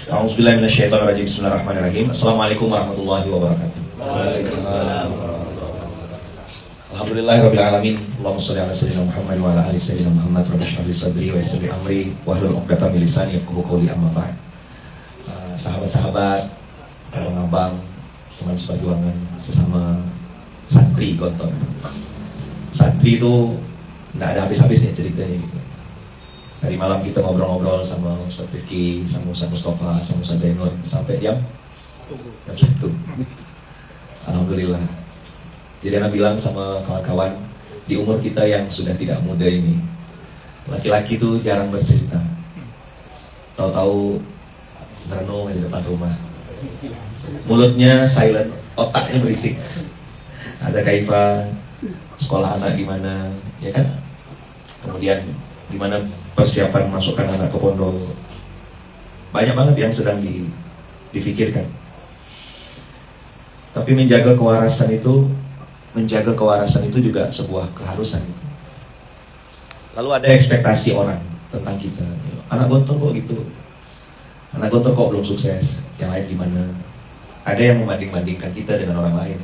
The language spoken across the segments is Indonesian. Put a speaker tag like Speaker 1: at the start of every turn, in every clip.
Speaker 1: A'udzubillahi minasyaitonirrajim. Bismillahirrahmanirrahim. Assalamualaikum warahmatullahi wabarakatuh.
Speaker 2: Waalaikumsalam.
Speaker 1: Alhamdulillahirabbil alamin. Allahumma shalli ala sayyidina Muhammad wa ala ali sayyidina Muhammad. Rabbi shrah li sadri wa yassir li amri wahlul 'uqdatam min lisani yafqahu qawli, amma ba'd. Sahabat-sahabat, abang-abang, teman seperjuangan, sesama santri Gontor. Santri itu enggak ada habis-habisnya ceritanya gitu. Tadi malam kita ngobrol-ngobrol sama Ustaz Rifki, sama Ustaz Mustafa, sama Ustaz Zainur sampai jam 1. Alhamdulillah. Jadi Ana bilang sama kawan-kawan, di umur kita yang sudah tidak muda ini, laki-laki itu jarang bercerita. Tahu-tahu merenung di depan rumah. Mulutnya silent, otaknya berisik. Ada kaifa, sekolah anak gimana, ya kan? Kemudian gimana persiapan masukkan anak ke pondok. Banyak banget yang sedang difikirkan. Tapi menjaga kewarasan itu juga sebuah keharusan. Lalu ada ekspektasi orang tentang kita. Anak Gontor kok gitu, anak Gontor kok belum sukses, yang lain gimana? Ada yang membanding-bandingkan kita dengan orang lain.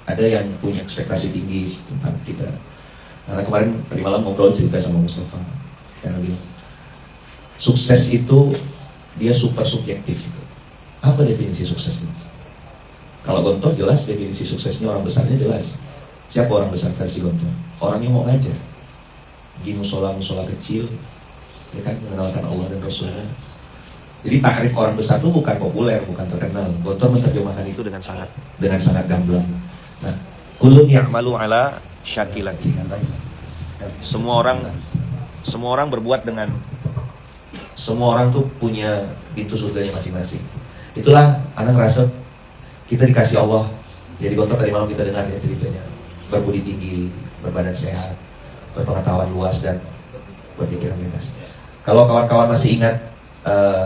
Speaker 1: Ada yang punya ekspektasi tinggi tentang kita. Karena kemarin tadi malam ngobrol cerita sama Mustafa, yang bilang sukses itu dia super subjektif gitu. Apa definisi sukses itu? Kalau Gontor jelas definisi suksesnya, orang besarnya jelas. Siapa orang besar versi Gontor? Orang yang mau ngajar di musola kecil, ya kan, mengenalkan Allah dan Rasulnya. Jadi takrif orang besar itu bukan populer, bukan terkenal. Gontor menerjemahkan itu dengan sangat gamblang. Nah, kulun ya'malu ala syakilati. Semua orang berbuat dengan, semua orang tuh punya pintu surganya masing-masing. Itulah anak ngerasa kita dikasih Allah. Jadi Gontor tadi malam kita dengar ya ceritanya, berbudi tinggi, berbadan sehat, berpengetahuan luas dan berpikiran bebas. Kalau kawan-kawan masih ingat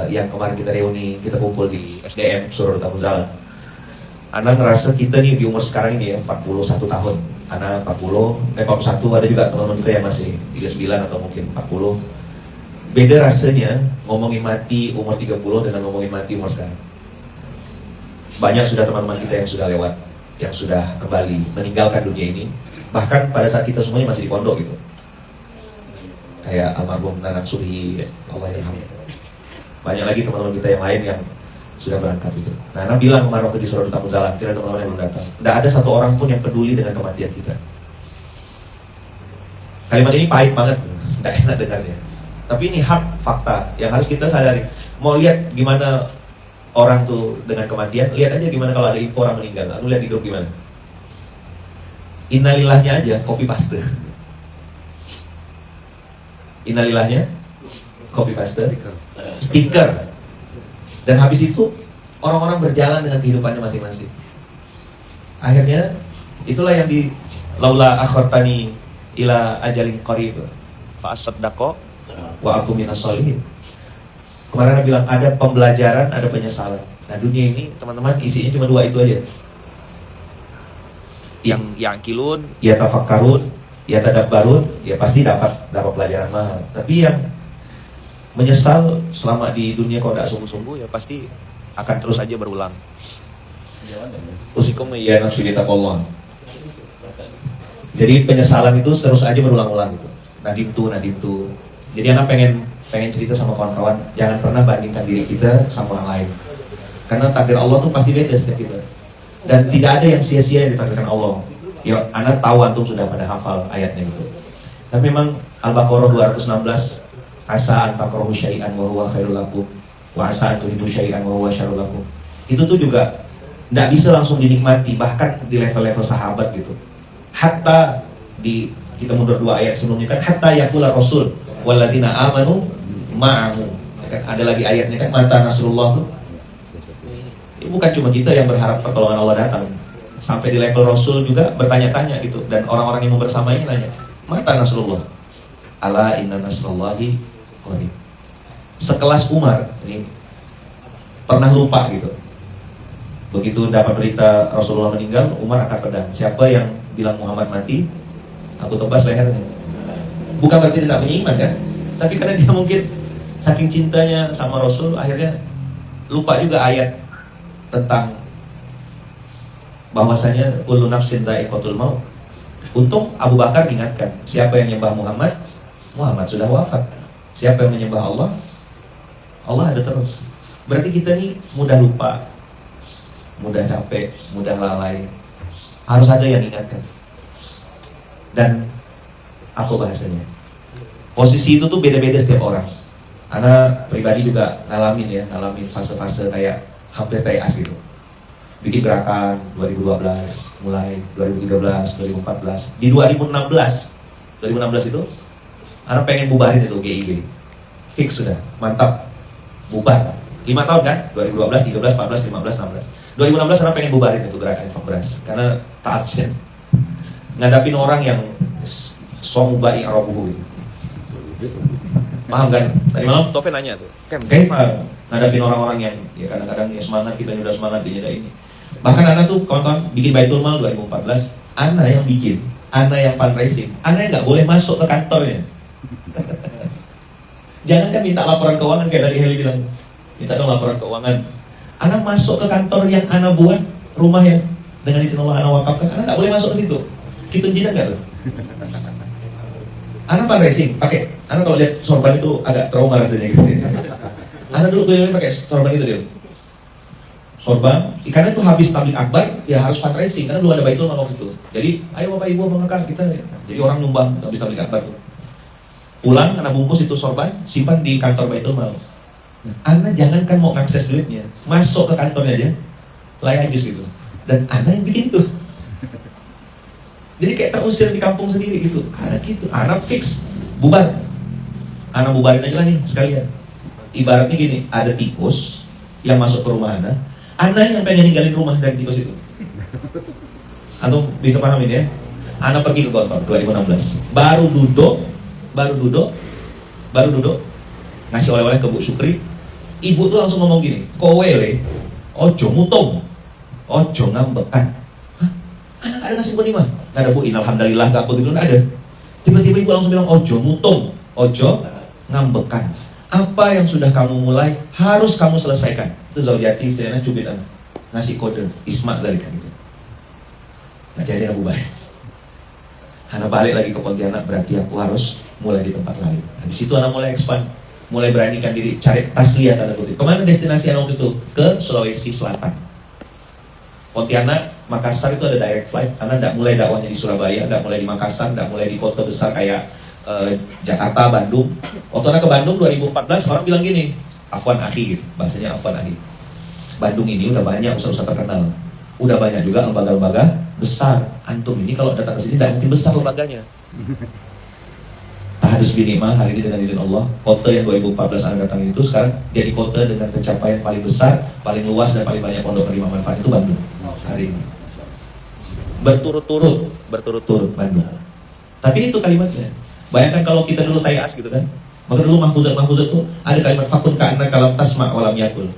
Speaker 1: yang kemarin kita reuni, kita kumpul di SDM Surur Tamuzalan. Ana ngerasa kita nih di umur sekarang ini ya, 41 tahun. Ana 41, ada juga teman-teman kita yang masih 39 atau mungkin 40. Beda rasanya ngomongin mati umur 30 dengan ngomongin mati umur sekarang. Banyak sudah teman-teman kita yang sudah lewat, yang sudah kembali meninggalkan dunia ini. Bahkan pada saat kita semuanya masih di pondok gitu. Kayak almarhum Nanang Subhi, Allah yarhamnya. Banyak lagi teman-teman kita yang lain yang sudah berangkat gitu. Nah, Ana bilang kemarin waktu di Surah Tamuzalan, kira teman-teman yang belum datang, tidak ada satu orang pun yang peduli dengan kematian kita. Kalimat ini pahit banget, tidak enak dengarnya. Tapi ini hak, fakta yang harus kita sadari. Mau lihat gimana orang tuh dengan kematian, lihat aja gimana kalau ada info orang meninggal. Aku lihat di grup gimana. Innalillahnya aja copy paste. Innalillahnya copy paste, stiker. Dan habis itu orang-orang berjalan dengan kehidupannya masing-masing. Akhirnya itulah yang di laula akhartani ila ajalin qarib fa asaddaqo wa aku minas sholihin. Kemarin Anda bilang ada pembelajaran, ada penyesalan. Nah, dunia ini teman-teman isinya cuma 2 itu aja. Yang yaqilun, ya tafakkarun, ya tadabbarun, ya pasti dapat pelajaran mahal. Tapi yang menyesal selama di dunia kalau tidak sungguh-sungguh, ya pasti akan terus aja berulang. Usikum ya nafsi bitaqwallah. Jadi penyesalan itu terus aja berulang-ulang gitu. Nadimtu. Jadi anak pengen cerita sama kawan-kawan, jangan pernah bandingkan diri kita sama orang lain. Karena takdir Allah tuh pasti beda setiap kita. Dan tidak ada yang sia-sia yang ditakdirkan Allah. Ya, anak tahu antum sudah pada hafal ayatnya gitu. Tapi memang Al-Baqarah 216, asa an takrahu syai'an wa huwa khairul lakum wa asa an tuhibbu syai'an wa huwa syarrul lakum. Itu tuh juga enggak bisa langsung dinikmati, bahkan di level-level sahabat gitu. Hatta di kita mundur 2 ayat sebelumnya kan, hatta yaqula rasul walladzina amanu ma'ahu. Kan ada lagi ayatnya kan, mata nasrullah tuh. Ini bukan cuma kita yang berharap pertolongan Allah datang. Sampai di level rasul juga bertanya-tanya gitu, dan orang-orang yang bersamanya nanya, mata nasrullah? Ala inna nasrullahi qarib. Sekelas Umar ini pernah lupa gitu. Begitu dapat berita Rasulullah meninggal, Umar angkat pedang. Siapa yang bilang Muhammad mati, aku tebas lehernya. Bukan berarti tidak punya iman kan, tapi karena dia mungkin saking cintanya sama Rasul, akhirnya lupa juga ayat tentang bahwasanya kullu nafsin dha'iqatul maut. Untung Abu Bakar ingatkan, siapa yang menyembah Muhammad, Muhammad sudah wafat. Siapa yang menyembah Allah, Allah ada terus. Berarti kita nih mudah lupa, mudah capek, mudah lalai. Harus ada yang ingatkan. Dan apa bahasanya? Posisi itu tuh beda-beda setiap orang. Karena pribadi juga ngalamin fase-fase kayak hampir TS gitu. Bikin gerakan 2012, mulai 2013, 2014. Di 2016 itu anak pengen bubarin itu GIB. Fix sudah, mantap. Bubar. 5 tahun kan? 2012, 13, 14, 15, 16. 2016 anak pengen bubarin itu gerakan Infobras. Karena tak absen. Ngadapin orang yang somubai arabuhu gitu. Paham kan? Tadi malam Tofe nanya tuh. Kayak ngadapin orang-orang yang ya kadang-kadang ya semangat, kita udah semangat dia ini. Bahkan Ana tuh kawan-kawan bikin Baitul Mal 2014, Ana yang bikin, Ana yang fundraising, Ana yang nggak boleh masuk ke kantornya. Jangan kan minta laporan keuangan kayak tadi Heli bilang, minta dong laporan keuangan. Ana masuk ke kantor yang Ana buat, rumah yang dengan izin Allah Ana wakafkan, Ana nggak boleh masuk ke situ. Kitun jinak nggak tuh? Ana fundraising, pakai. Ana kalau lihat sorban itu agak trauma rasanya gitu. Ana dulu keliling pakai sorban itu dia. Sorban, karena itu habis tablik akbar, ya harus fundraising, karena belum ada Baitul Mal waktu itu. Jadi, ayo Bapak Ibu mengangkat kita. Jadi orang nyumbang habis tablik akbar tuh. Pulang, Ana bungkus itu sorban, simpan di kantor Baitul Mal. Ana jangankan mau ngakses duitnya, masuk ke kantornya aja, layak gitu. Dan Ana yang bikin itu. Jadi kayak terusir di kampung sendiri gitu. Ana gitu, Ana fix, bubar. Ana bubarin aja lah nih sekalian. Ibaratnya gini, ada tikus yang masuk ke rumah Ana yang pengen ninggalin rumah dari tikus itu. Antum bisa pahamin ya? Ana pergi ke Gontor 2016. Baru duduk, ngasih oleh-oleh ke Bu Sukri. Ibu tuh langsung ngomong gini, kowe ojo mutung, ojo ngambekan. Hah? Ana gak ada ngasih pun mah. Gak ada Bu, alhamdulillah gak begitu, gak ada. Tiba-tiba ibu langsung bilang ojo mutung, ojo ngambekan. Apa yang sudah kamu mulai harus kamu selesaikan. Itu Zaujati istilahnya cubit anak, ngasih kode Isma dari kan gitu. Nah jadi Abu Bakar. Anak balik lagi ke Pontianak, berarti aku harus mulai di tempat lain. Nah, di situ anak mulai expand, mulai beranikan diri, cari tasliah tanda kutip. Kemana destinasi anak waktu itu? Ke Sulawesi Selatan. Pontianak, Makassar itu ada direct flight, karena tidak mulai dakwahnya di Surabaya, tidak mulai di Makassar, tidak mulai di kota besar kayak Jakarta, Bandung. Waktu anak ke Bandung 2014 orang bilang gini, Afwan Akhi gitu, bahasanya Afwan Akhi. Bandung ini udah banyak ustaz-ustaz terkenal, udah banyak juga lembaga-lembaga besar. Antum ini kalau datang ke sini tidak mungkin besar lembaganya. Tahadus binimah hari ini dengan izin Allah, kota yang 2014 anak datang itu sekarang jadi kota dengan pencapaian paling besar, paling luas dan paling banyak pondok penerima manfaat itu Bandung hari ini. Berturut-turut Bandung. Tapi itu kalimatnya. Bayangkan kalau kita dulu tayas gitu kan. Maka dulu mahfuzat tuh ada kalimat fakun ka'anna kalam tasma' walam yakul.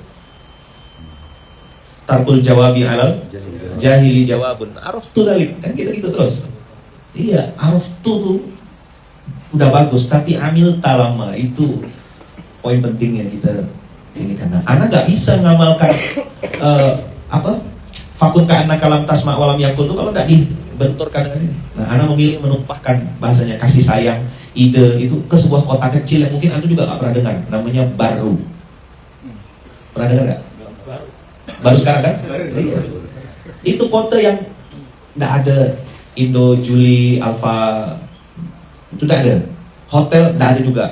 Speaker 1: Tarkul jawabi alal jahili jawabun. Araftu dalik. Kan gitu terus. Iya, araftu tuh udah bagus, tapi amil talama itu poin penting yang kita ini karena anak nggak bisa ngamalkan fakun ka'anna kalam tasma' walam yakul tuh kalau nggak dibenturkan dengan ini. Nah, anak memilih menumpahkan bahasanya kasih sayang, ide itu ke sebuah kota kecil yang mungkin Anda juga gak pernah dengar, namanya Baru. Pernah dengar gak? Baru sekarang kan? Iya. Itu kota yang gak ada Indo, Juli, Alfa, itu gak ada. Hotel gak ada juga.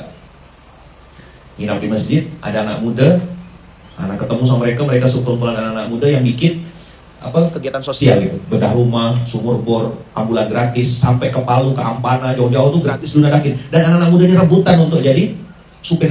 Speaker 1: Nginap di masjid, ada anak muda, anak ketemu sama mereka sekumpulan anak-anak muda yang bikin kegiatan sosial gitu, bedah rumah, sumur bor, ambulan gratis, sampai ke Palu, ke Ampana, jauh-jauh tuh gratis lunadakin. Dan anak-anak muda ini rebutan untuk jadi supir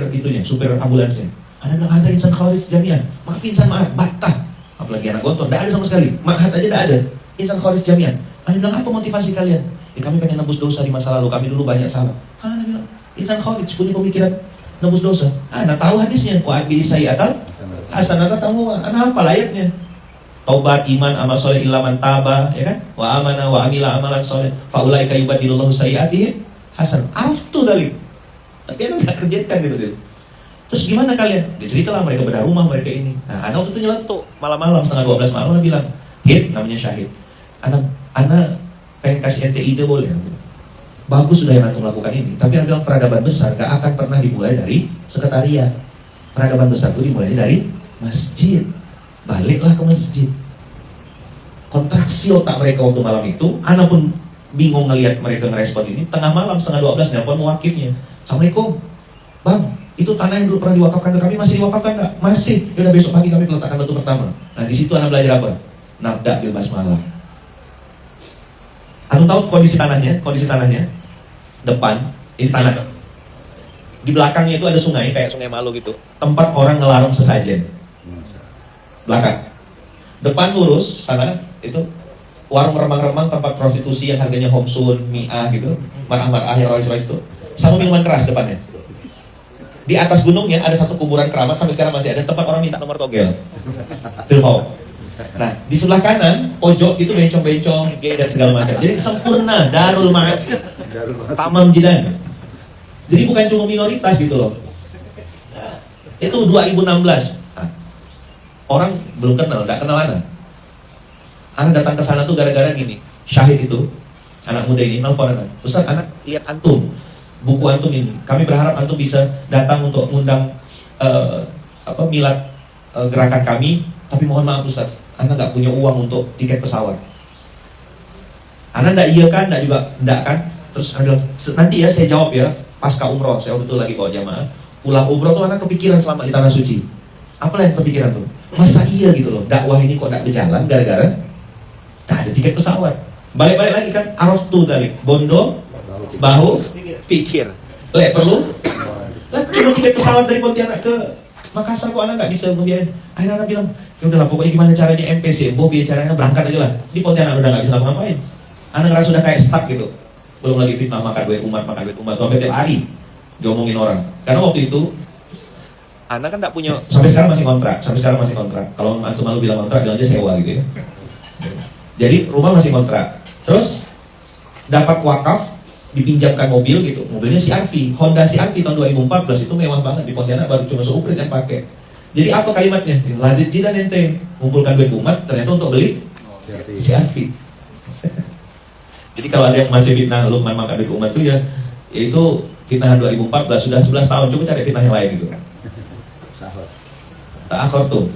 Speaker 1: ambulansnya. Anak bilang ada insan khawarij jamiah, maka insan ma'at, batah. Apalagi anak Gontor, tidak ada sama sekali. Ma'at aja tidak ada, insan khawarij jamiah. Anak bilang apa motivasi kalian? Kami pengen nebus dosa di masa lalu, kami dulu banyak salah. Anak bilang, insan khawarij punya pemikiran nebus dosa. Anak tahu hadisnya, wa'abili sayyatal hasanata tamuwa. Anak apa layaknya? Taubat, iman, amal soleh illa man taba, ya kan? Wa amana wa amila amalan soleh fa ulaika yubadilullahu sayyi'atihim hasan. Araftu dalik. Tapi anak enggak kerjakan gitu. Terus gimana kalian? Dia ceritalah mereka bedah rumah mereka ini. Nah, anak waktu itu nyelentuk malam-malam setengah 12 malam, dia bilang, Hit, namanya Syahid, anak pengen kasih ente ide boleh? Bagus sudah yang antum lakukan ini, tapi anak bilang peradaban besar gak akan pernah dimulai dari sekretariat. Peradaban besar itu dimulai dari masjid. Baliklah ke masjid. Kontraksi otak mereka waktu malam itu, anak pun bingung ngelihat mereka ngerespon ini. Tengah malam setengah 12 nelpon muwakifnya, Assalamualaikum, Bang, itu tanah yang dulu pernah diwakafkan ke kami masih diwakafkan nggak? Masih. Ya udah, besok pagi kami meletakkan batu pertama. Nah di situ anak belajar apa? Nabda bil basmalah. Anu tahu kondisi tanahnya? Kondisi tanahnya depan ini tanah. Di belakangnya itu ada sungai kayak Sungai Malu gitu. Tempat orang ngelarung sesajen. Belakang. Depan lurus sana itu warung remang-remang, tempat prostitusi yang harganya homsun, mi'ah gitu, marah-marah ya Rolls-Royce itu. Sama minuman keras depannya. Di atas gunungnya ada satu kuburan keramat, sampai sekarang masih ada, tempat orang minta nomor togel. Telepon. Nah, di sebelah kanan, pojok itu bencong-bencong, gay dan segala macam. Jadi sempurna, Darul Ma'asi, Tamam Jidan. Jadi bukan cuma minoritas gitu loh. Itu 2016. Nah, orang belum kenal, gak kenal anak. Anak datang ke sana tuh gara-gara gini. Syahid itu, anak muda ini, nelfon anak. Ustaz, anak lihat antum, buku antum ini. Kami berharap antum bisa datang untuk mengundang milad gerakan kami. Tapi mohon maaf Ustaz, anak gak punya uang untuk tiket pesawat. Anak ndak iya kan, ndak juga ndak kan. Terus anak bilang, nanti ya saya jawab ya, pasca umroh. Saya waktu itu lagi bawa jamaah. Pulang umroh tuh anak kepikiran selama di tanah suci. Apa yang kepikiran tuh? Masa iya gitu loh, dakwah ini kok ndak berjalan gara-gara nggak ada tiket pesawat. Balik-balik lagi kan, araf tuh tadi, bondo, bahu, pikir. Perlu? Lah cuma tiket pesawat dari Pontianak ke Makassar kok anak nggak bisa membiayain. Akhirnya anak bilang, ya udahlah pokoknya gimana caranya MPC, biar caranya berangkat aja lah. Di Pontianak udah nggak bisa ngapain. Anak ngerasa udah kayak stuck gitu. Belum lagi fitnah makan duit umat, sampai tiap hari diomongin orang. Karena waktu itu anak kan nggak punya, sampai sekarang masih kontrak. Kalau antum malu bilang kontrak, bilang aja sewa gitu ya. Jadi rumah masih kontrak. Terus dapat wakaf, dipinjamkan mobil gitu. Mobilnya CR-V, Honda CR-V tahun 2014 itu mewah banget di Pontianak, baru cuma seuprit yang pakai. Jadi apa kalimatnya? Lanjut jidan ente, ngumpulkan duit umat ternyata untuk beli CR-V. Jadi kalau ada yang masih fitnah Lukman makan duit umat itu ya, itu fitnah 2014 sudah 11 tahun. Coba cari fitnah yang lain gitu. Ta'akhir tuh.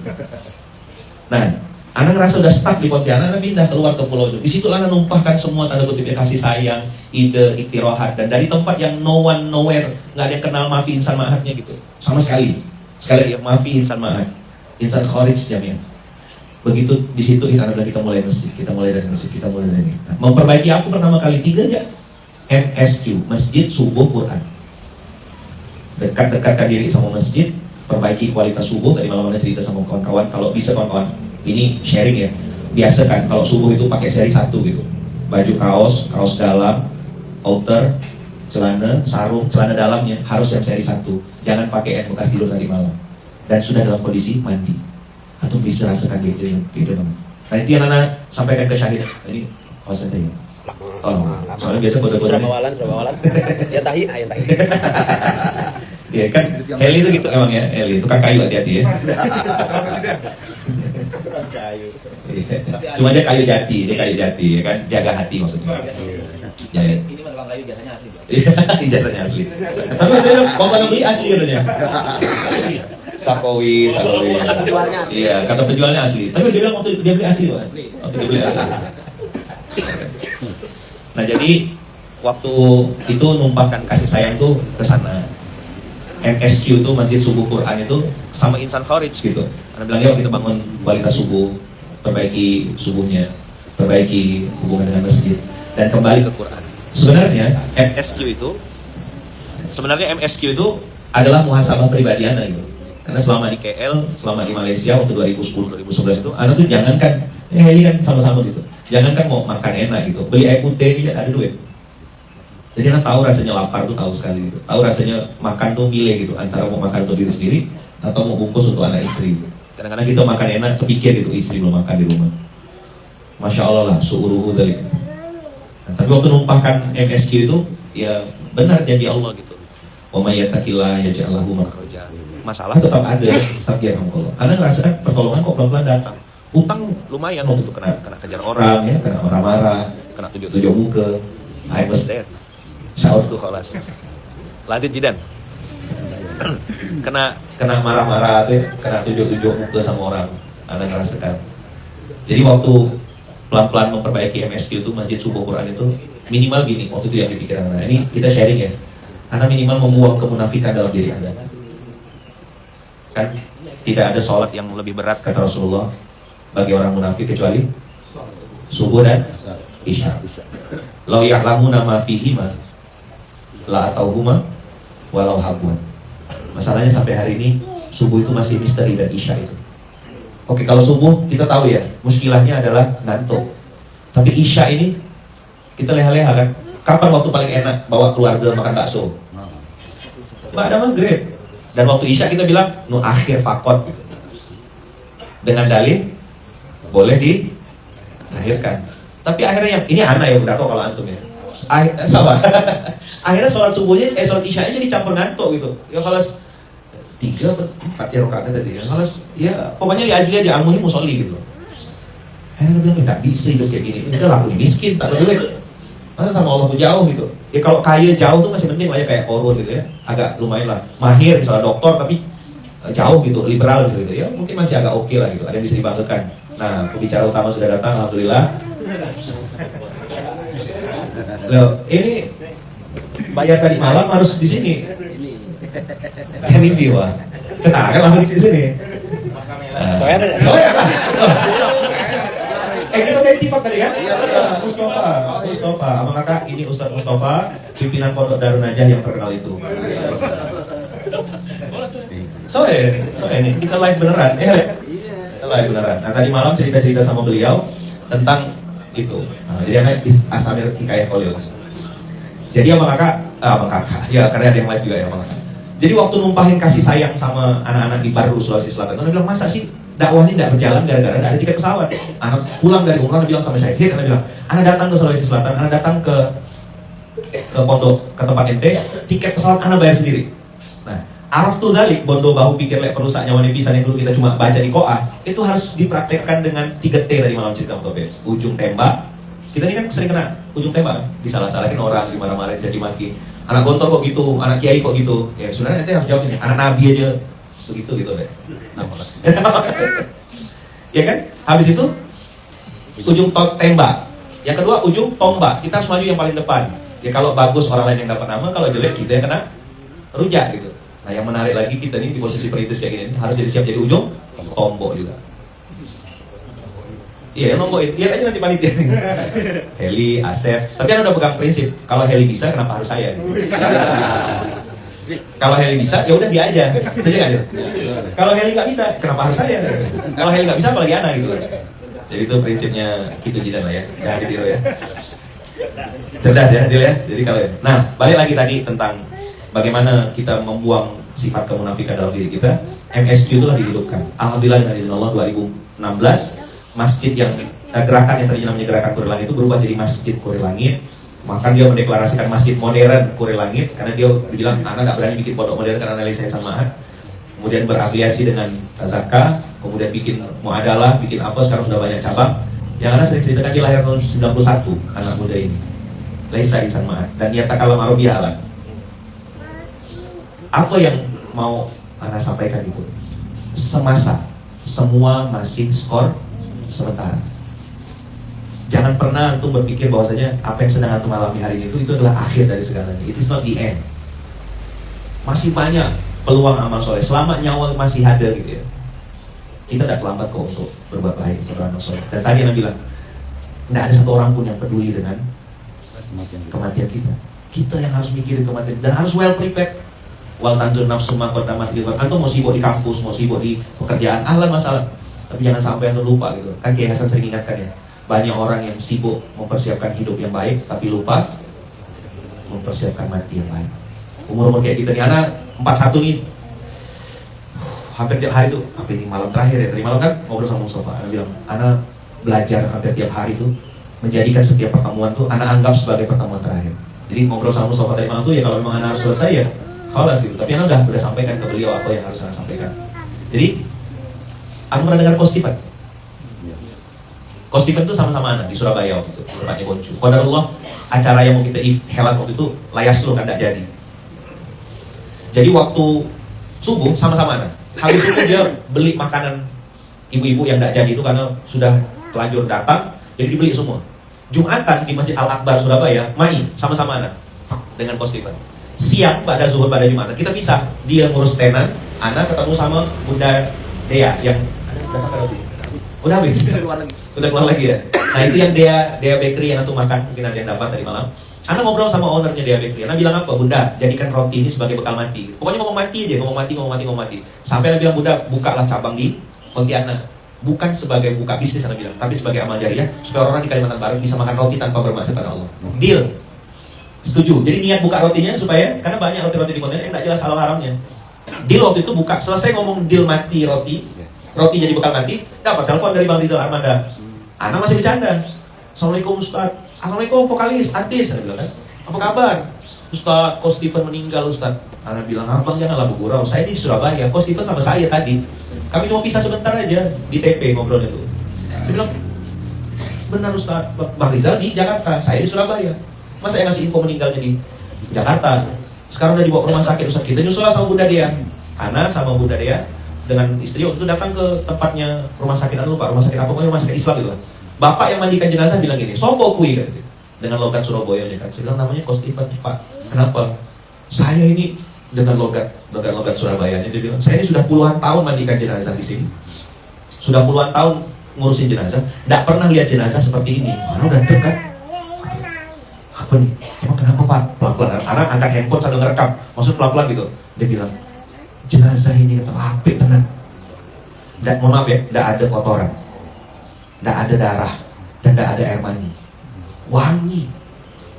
Speaker 1: Nah, anak ngerasa udah stuck di Pontianak, anak pindah keluar ke pulau itu. Di situ anak numpahkan semua tanda kutip kasih sayang, ide, iktirahat, dan dari tempat yang no one nowhere, nggak ada yang kenal Mafi Insan Ma'hadnya gitu, sama sekali. Sekali lagi Mafi Insan Ma'had, Insan Kharij Jamiah. Begitu di situ kita mulai masjid, kita mulai dari masjid, kita mulai dari ini. Nah, memperbaiki aku pertama kali 3 aja, MSQ, Masjid Subuh Quran. Dekat-dekatkan diri sama masjid, perbaiki kualitas subuh. Tadi malam-malam cerita sama kawan-kawan, kalau bisa kawan-kawan ini sharing ya, biasa kan kalau subuh itu pakai seri 1 gitu, baju kaos dalam, outer, celana, sarung, celana dalamnya harus yang seri 1, jangan pakai yang bekas tidur tadi malam dan sudah dalam kondisi mandi, atau bisa rasakan gitu banget. Nah itu yang anak sampaikan ke Syahid. Ini kawasan saya. Oh, soalnya biasa kode-kode
Speaker 2: Surabawalan. Ya tahi.
Speaker 1: Iya kan, Heli itu gitu emang ya, Heli tukang kayu, hati-hati ya.
Speaker 2: Kayu.
Speaker 1: Cuma dia kayu jati ya kan, jaga hati maksudnya. Ya.
Speaker 2: Ini mah tukang kayu biasanya asli.
Speaker 1: Iya, ijazahnya asli. Tapi dia mau beli asli katanya. Sakowi. Iya, kata penjualnya asli. Tapi dia bilang waktu dia beli asli loh. Waktu dia beli asli. Nah jadi waktu itu numpahkan kasih sayang tuh ke sana. MSQ itu Masjid Subuh Quran itu sama Insan Kharij gitu. Karena bilang ya kita bangun kualitas subuh, perbaiki subuhnya, perbaiki hubungan dengan masjid dan kembali ke Quran. Sebenarnya MSQ itu adalah muhasabah pribadi anak gitu. Karena selama di KL, selama di Malaysia waktu 2010-2011 itu, anak tuh jangankan Heli kan sama-sama gitu. Jangankan mau makan enak gitu, beli air putih tidak ada duit. Jadi anak tahu rasanya lapar tuh, tahu sekali gitu. Tahu rasanya makan tuh milih gitu, antara mau makan untuk diri sendiri atau mau bungkus untuk anak istri gitu. Kadang-kadang kita makan enak, terpikir gitu istri belum makan di rumah. Masya Allah lah, su'uruhu dari. Nah, tapi waktu numpahkan MSQ itu, ya benar janji Allah gitu. Wa may yattaqillah yaj'al lahu makhraja. masalah tetap ada, tapi ya Allah. Anda ngerasakan pertolongan kok pelan-pelan datang. Utang lumayan waktu itu kena kejar orang ya, kena marah-marah, kena tunjuk-tunjuk muka. I was there. Shout to kholas. Lanjut Jidan. kena marah-marah tuh, kena tunjuk-tunjuk muka sama orang. Anda ngerasakan. Jadi waktu pelan-pelan memperbaiki MSQ itu, Masjid Subuh Quran itu minimal gini, waktu itu yang dipikirkan. Nah, ini kita sharing ya. Karena minimal membuang kemunafikan dalam diri Anda. Kan tidak ada sholat yang lebih berat kata Rasulullah bagi orang munafik kecuali subuh dan isya. Lau ya'lamuna ma fihima la atauhuma walau habwan. Masalahnya sampai hari ini subuh itu masih misteri dan isya itu. Oke, kalau subuh kita tahu ya, muskilahnya adalah ngantuk. Tapi isya ini kita leha-leha kan. Kapan waktu paling enak bawa keluarga makan bakso? Ba'da maghrib. Dan waktu isya kita bilang nu akhir fakot gitu. Dengan dalih boleh diakhirkan. Tapi akhirnya yang ini anak ya udah tau kalau antum ya. Sama. Akhirnya sholat subuhnya, sholat isyanya jadi campur ngantuk gitu. Ya kalau 3 atau 4 ya rokaatnya tadi. Ya kalau ya pokoknya diajli aja al-muhim musolli gitu. Akhirnya bilang nggak bisa hidup kayak gini. Itu laku miskin, tak ada duit. Masa sama Allah tuh jauh gitu. Ya kalau kaya jauh tuh masih penting lah ya, kayak korun gitu ya. Agak lumayan lah. Mahir misalnya doktor tapi jauh gitu, liberal gitu ya. Mungkin masih agak oke lah gitu. Ada yang bisa dibanggakan. Nah, pembicara utama sudah datang, alhamdulillah. Loh, ini bayar tadi malam harus di sini. Kan ini wah. Nah, kan langsung di sini.
Speaker 2: Soalnya ada.
Speaker 1: Kita udah intifak tadi kan? Mustafa, abang kakak ini Ustadz Mustafa, pimpinan Pondok Darun Najah yang terkenal itu. Soalnya ini kita live beneran, kita live beneran. Nah tadi malam cerita-cerita sama beliau tentang itu. Nah, jadi anak Asamir Hikayah Kolil. Jadi abang kakak, ya karena ada yang live juga ya abang kakak. Jadi waktu numpahin kasih sayang sama anak-anak di Baru Sulawesi Selatan, dia bilang masa sih dakwah ini tidak berjalan gara-gara tidak ada tiket pesawat. Anak pulang dari umrah, dia bilang sama saya, anak bilang, anak datang ke Sulawesi Selatan, anak datang ke pondok, ke tempat ente, tiket pesawat anak bayar sendiri. Nah, araf tuh dalik, bondo bahu pikir lek perusak nyawane pisan yang dulu kita cuma baca di koah, itu harus dipraktekkan dengan 3T tadi malam cerita Mutobe. Ujung tembak, kita ini kan sering kena ujung tembak, disalah-salahin orang, dimarah-marahin, caci maki. Anak gontor kok gitu, anak kiai kok gitu. Ya sebenarnya ente harus jawab ini, anak nabi aja begitu gitu deh. Ya kan? Habis itu ujung tembak. Yang kedua ujung tombak. Kita harus maju yang paling depan. Ya kalau bagus orang lain yang dapat nama, kalau jelek kita yang kena rujak gitu. Nah yang menarik lagi kita nih di posisi perintis kayak gini harus jadi siap jadi ujung tombok juga. Iya, nombokin. Lihat aja nanti panitia. Heli, Asep. Tapi kan udah pegang prinsip. Kalau Heli bisa, kenapa harus saya? Kalau Heli bisa, ya udah dia aja. Setuju nggak dia? Kalau Heli nggak bisa, kenapa harus saya? Kalau Heli nggak bisa, apalagi anak gitu. Jadi itu prinsipnya gitu Jidan lah ya. Jangan ditiru ya. Cerdas ya, Dil ya. Jadi kalau nah, balik lagi tadi tentang bagaimana kita membuang sifat kemunafikan dalam diri kita. MSQ itulah dihidupkan. Alhamdulillah dengan izin Allah 2016 masjid yang gerakan yang tadinya namanya gerakan Kuri Langit itu berubah jadi Masjid Kuri Langit. Maka dia mendeklarasikan masjid modern Kuri Langit karena dia bilang anak nggak berani bikin pondok modern karena nilai saya sama. Kemudian berafiliasi dengan Tazaka, kemudian bikin muadalah, bikin apa, sekarang sudah banyak cabang. Yang anak sering ceritakan dia lahir tahun 91 anak muda ini. Laisa insan ma'ad dan yatakalam arabiyah alam. Apa yang mau anak sampaikan itu? Semasa semua masih skor sementara. Jangan pernah antum berpikir bahwasanya apa yang sedang antum alami hari ini itu adalah akhir dari segalanya. It is not the end. Masih banyak peluang amal soleh selama nyawa masih ada gitu ya. Kita tidak terlambat kok untuk berbuat baik, beramal soleh. Dan tadi Anda bilang, tidak ada satu orang pun yang peduli dengan kematian kita. Kita yang harus mikirin kematian dan harus well prepared. Wal tanjur nafsu ma qaddamat gitu. Antum mau sibuk di kampus, mau sibuk di pekerjaan, ahlan masalah. Tapi jangan sampai antum lupa gitu. Kan Kiai Hasan sering ingatkan ya. Banyak orang yang sibuk mempersiapkan hidup yang baik tapi lupa mempersiapkan mati yang baik. Umur-umur kayak kita nih, anak 41 nih. Hampir tiap hari tuh, apa ini malam terakhir ya. Tadi malam kan ngobrol sama Mustafa, anak bilang, anak belajar hampir tiap hari tuh menjadikan setiap pertemuan tuh anak anggap sebagai pertemuan terakhir. Jadi ngobrol sama Mustafa tadi malam tuh ya kalau memang anak harus selesai ya Kholas gitu. Tapi anak udah sampaikan ke beliau apa yang harus anak sampaikan. Jadi anak pernah dengar Ko Stephen. Ko Stephen itu sama-sama anak di Surabaya waktu itu, tempatnya Boncu. Qadarullah acara yang mau kita helat waktu itu layas lu kan tidak jadi. Jadi waktu subuh sama-sama anak. Habis subuh dia beli makanan ibu-ibu yang tidak jadi itu karena sudah telanjur datang, jadi dibeli semua. Jumatan di Masjid Al-Akbar Surabaya, main sama-sama anak dengan Ko Stephen. Siang pada zuhur pada Jumatan kita pisah. Dia ngurus tenan, anak ketemu sama Bunda Dea yang udah sampai roti. Udah habis. Udah keluar lagi ya. Nah itu yang Dea Bakery yang antum makan, mungkin ada yang dapat tadi malam. Anak ngobrol sama ownernya Dea Bakery. Anak bilang apa? Bunda, jadikan roti ini sebagai bekal mati. Pokoknya ngomong mati aja, ngomong mati. Sampai anak bilang, Bunda, bukalah cabang di Pontianak. Bukan sebagai buka bisnis anak bilang, tapi sebagai amal jariah supaya orang di Kalimantan Barat bisa makan roti tanpa bermaksud pada Allah. Deal. Setuju. Jadi niat buka rotinya supaya karena banyak roti-roti di Pontianak yang tidak jelas halal haramnya. Deal waktu itu buka. Selesai ngomong deal mati roti jadi bekal mati, dapat telepon dari Bang Rizal Armada. Anak masih bercanda. Assalamualaikum Ustaz. Assalamualaikum vokalis, artis. Anak bilang kan, apa kabar? Ustaz, Ko Stephen meninggal Ustaz. Anak bilang, abang janganlah bergurau. Saya di Surabaya, Ko Stephen sama saya tadi. Kami cuma pisah sebentar aja di TP ngobrolnya tuh. Dia bilang, benar Ustaz, Bang Rizal di Jakarta, saya di Surabaya. Masa saya ngasih info meninggalnya di Jakarta? Sekarang udah dibawa ke rumah sakit Ustaz. Kita nyusul sama Bunda Dea. Ana sama Bunda Dea dengan istri waktu itu datang ke tempatnya rumah sakit, lupa rumah sakit apa, pokoknya rumah sakit Islam gitu kan. Bapak yang mandikan jenazah bilang gini, sopo kui kan, dengan logat Surabaya kan. Saya bilang namanya Ko Stephen Pak. Kenapa? Saya ini dengan logat Surabaya. Dia bilang saya ini sudah puluhan tahun mandikan jenazah di sini, sudah puluhan tahun ngurusin jenazah, tidak pernah lihat jenazah seperti ini. Mana udah dekat. Apa nih? Emang kenapa Pak? Pelan-pelan. Anak angkat handphone sambil ngerekam, maksud pelan-pelan gitu. Dia bilang jenazah ini kata apik tenan. Dan mohon maaf ya, tidak ada kotoran, tidak ada darah, dan tidak ada air mani. Wangi.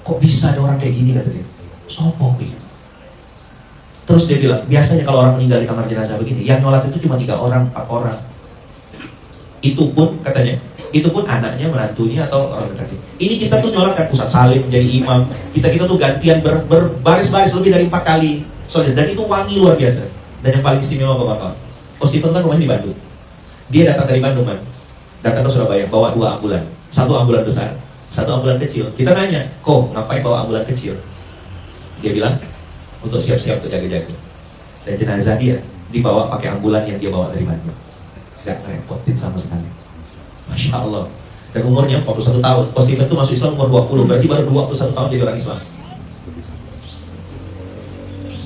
Speaker 1: Kok bisa ada orang kayak gini kata dia? Sopo kuwi. Terus dia bilang, biasanya kalau orang meninggal di kamar jenazah begini, yang nyolat itu cuma 3 orang, 4 orang. Itu pun katanya, itu pun anaknya, menantunya atau orang dekatnya. Ini kita tuh nyolat kan Ustaz Salim jadi imam. Kita tuh gantian berbaris-baris lebih dari 4 kali. Soalnya dan itu wangi luar biasa. Dan yang paling istimewa Bapak, Ko Stephen kan rumahnya di Bandung. Dia datang dari Bandung man, datang ke Surabaya bawa 2 ambulan, 1 ambulan besar, 1 ambulan kecil. Kita nanya, kok ngapain bawa ambulan kecil? Dia bilang untuk siap-siap untuk jaga-jaga. Dan jenazah dia dibawa pakai ambulan yang dia bawa dari Bandung. Gak repotin sama sekali. Masya Allah. Dan umurnya 41 tahun. Ko Stephen itu masuk Islam umur 20, berarti baru 21 tahun jadi orang Islam.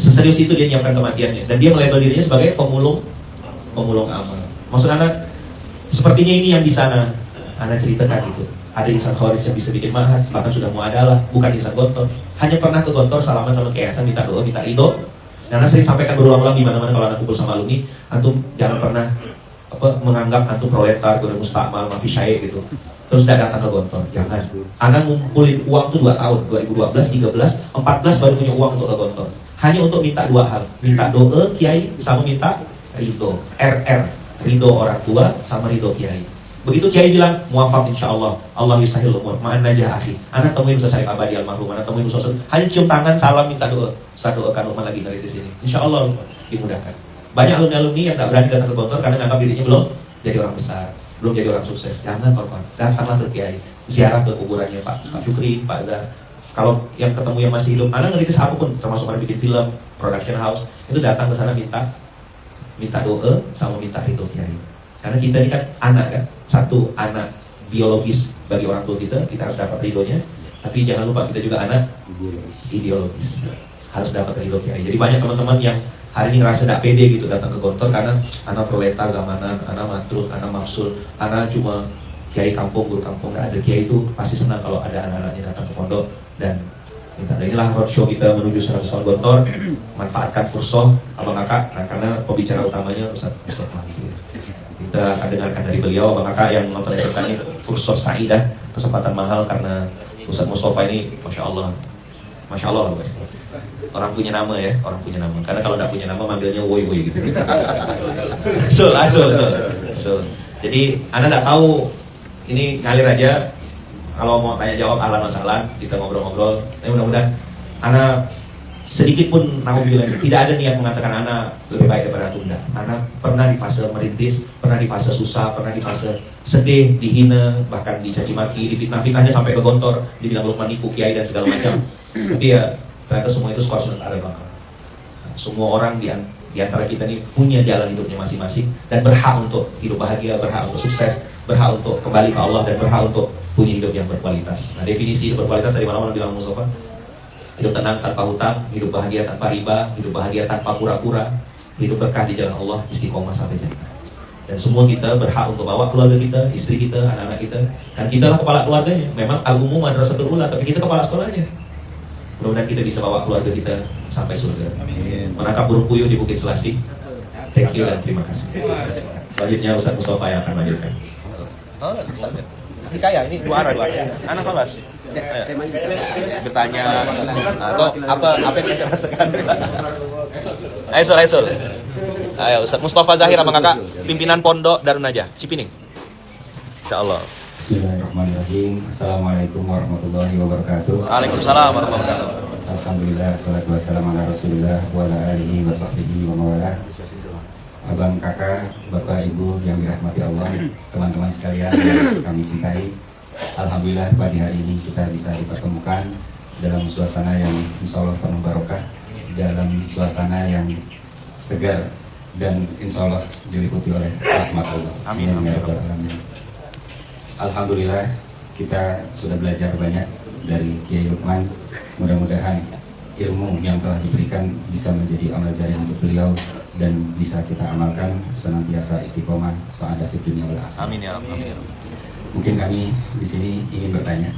Speaker 1: Seserius itu dia menyiapkan kematiannya. Dan dia melabel dirinya sebagai pemulung amal. Maksud anak, sepertinya ini yang di sana anak ceritakan itu. Ada insan khawarij yang bisa bikin mahat, bahkan sudah muadalah, bukan insan gontor. Hanya pernah ke gontor salaman sama Kiai Hasan, minta doa, minta ridho. Dan anak sering sampaikan berulang-ulang di mana-mana kalau anak kumpul sama alumni, antum jangan pernah menganggap antum proletar, guru mustakmal, mafi syai gitu. Terus tidak datang ke gontor, jangan. Anak ngumpulin uang tuh 2 tahun, 2012, 13, 14 baru punya uang untuk ke gontor. Hanya untuk minta 2 hal, minta doa Kiai sama minta ridho. Ridho orang tua sama ridho Kiai. Begitu Kiai bilang muafak insyaallah, Allah yusahil umur, ma'an najah akhi. Anak temuin Ustaz Syarif Abadi almarhum, anak temuin Ustaz. Hanya cium tangan, salam, minta doa. Ustaz doakan rumah lagi dari sini. Insyaallah dimudahkan. Banyak alumni yang tak berani datang ke gontor karena nganggap dirinya belum jadi orang besar, belum jadi orang sukses. Jangan Bapak, datanglah ke Kiai, ziarah ke kuburannya Pak Syukri, Pak Zah. Kalau yang ketemu yang masih hidup, anak ngeritis apapun, termasuk orang bikin film, production house, itu datang ke sana minta doa sama minta ridho Kiai. Karena kita ini kan anak kan, satu anak biologis bagi orang tua kita harus dapat ridhonya. Tapi jangan lupa kita juga anak ideologis, harus dapat ridho Kiai. Jadi banyak teman-teman yang hari ini ngerasa tidak pede gitu datang ke gontor karena anak proletar zamanan, anak matruk, anak mafsul, anak cuma Kiai kampung, guru kampung. Nggak ada Kiai itu pasti senang kalau ada anak-anaknya datang ke pondok dan minta. Dan inilah roadshow kita menuju 100 tahun gontor. Manfaatkan fursoh abang kakak, nah, karena pembicara utamanya Ustaz Mustafa. Kita akan dengarkan dari beliau, abang kakak yang nonton ini fursoh Saidah, kesempatan mahal karena Ustaz Mustafa ini Masya Allah lah, orang punya nama ya, orang punya nama. Karena kalau tidak punya nama manggilnya woi gitu. So. Jadi Anda tidak tahu, ini ngalir aja. Kalau mau tanya jawab ahlan masalah, kita ngobrol-ngobrol. Mudah-mudahan Anda sedikit pun naudzubillah tidak ada niat mengatakan anak lebih baik daripada tunda. Anak pernah di fase merintis, pernah di fase susah, pernah di fase sedih, dihina, bahkan dicaci maki, difitnah-fitnahnya sampai ke gontor, dibilang lu menipu kiai dan segala macam. Tapi ya ternyata semua itu skor sunnah Allah bakal. Semua orang di antara kita ini punya jalan hidupnya masing-masing dan berhak untuk hidup bahagia, berhak untuk sukses, berhak untuk kembali ke Allah dan berhak untuk punya hidup yang berkualitas. Nah, definisi hidup berkualitas dari mana-mana bilang Mustafa? Hidup tenang tanpa hutang, hidup bahagia tanpa riba, hidup bahagia tanpa pura-pura, hidup berkah di jalan Allah, istiqomah sampai jannah. Dan semua kita berhak untuk bawa keluarga kita, istri kita, anak-anak kita. Dan kita lah kepala keluarganya. Memang al-umum madrasatul ula, tapi kita kepala sekolahnya. Mudah-mudahan kita bisa bawa keluarga kita sampai surga. Menangkap burung puyuh di Bukit Selasih. Thank you dan terima kasih. Selanjutnya Ustaz Mustafa yang akan melanjutkan.
Speaker 2: Oh, kaya ini dua arah. Anak kelas. Bertanya atau apa yang kita rasakan? Ayo Sul. Ayo Ustaz Mustafa Zahir sama kakak pimpinan pondok Darun Najah Cipining. Insyaallah.
Speaker 3: Bismillahirrahmanirrahim. Assalamualaikum warahmatullahi wabarakatuh.
Speaker 2: Waalaikumsalam warahmatullahi wabarakatuh.
Speaker 3: Alhamdulillah, salatu wassalamu ala Rasulillah wa ala alihi wa sahbihi wa mawala. Abang, kakak, bapak, ibu yang dirahmati Allah, teman-teman sekalian yang kami cintai. Alhamdulillah pagi hari ini kita bisa dipertemukan dalam suasana yang insya Allah penuh barokah, dalam suasana yang segar dan insya Allah diliputi oleh rahmat Allah.
Speaker 2: Amin.
Speaker 3: Alhamdulillah kita sudah belajar banyak dari Kiai Lukman. Mudah-mudahan ilmu yang telah diberikan bisa menjadi amal jariah untuk beliau dan bisa kita amalkan senantiasa istiqomah sa'adah fid dunya wal akhirah.
Speaker 2: Amin ya Rabbal alamin.
Speaker 3: Mungkin kami di sini ingin bertanya.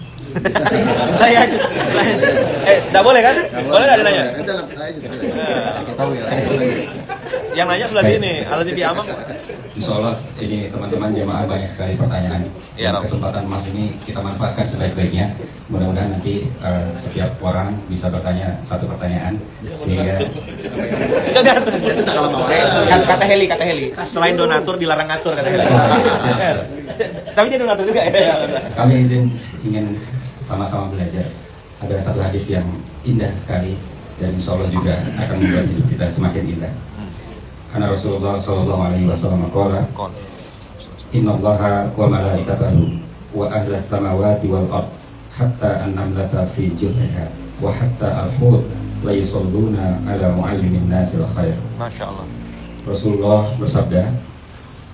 Speaker 2: Enggak boleh kan? Boleh enggak nanya? Yang nanya sebelah sini, Al TV Amang.
Speaker 3: Insya Allah ini teman-teman jemaah banyak sekali pertanyaan.
Speaker 2: Ya,
Speaker 3: Kesempatan emas ini kita manfaatkan sebaik-baiknya. Mudah-mudahan nanti setiap orang bisa bertanya satu pertanyaan sehingga
Speaker 2: kata Heli. Selain donatur dilarang ngatur kata Heli. Tapi dia donatur juga ya.
Speaker 3: Kami ingin sama-sama belajar. Ada satu hadis yang indah sekali dan insya Allah juga akan membuat hidup kita semakin indah. Karena Rasulullah SAW qala innallaha wa malaikatahu wa ahlas samawati wal ard hatta an-namlata fi juhriha wa hatta al-hut la yusalluna ala muallimin nasil khair.
Speaker 2: Masya Allah.
Speaker 3: Rasulullah bersabda,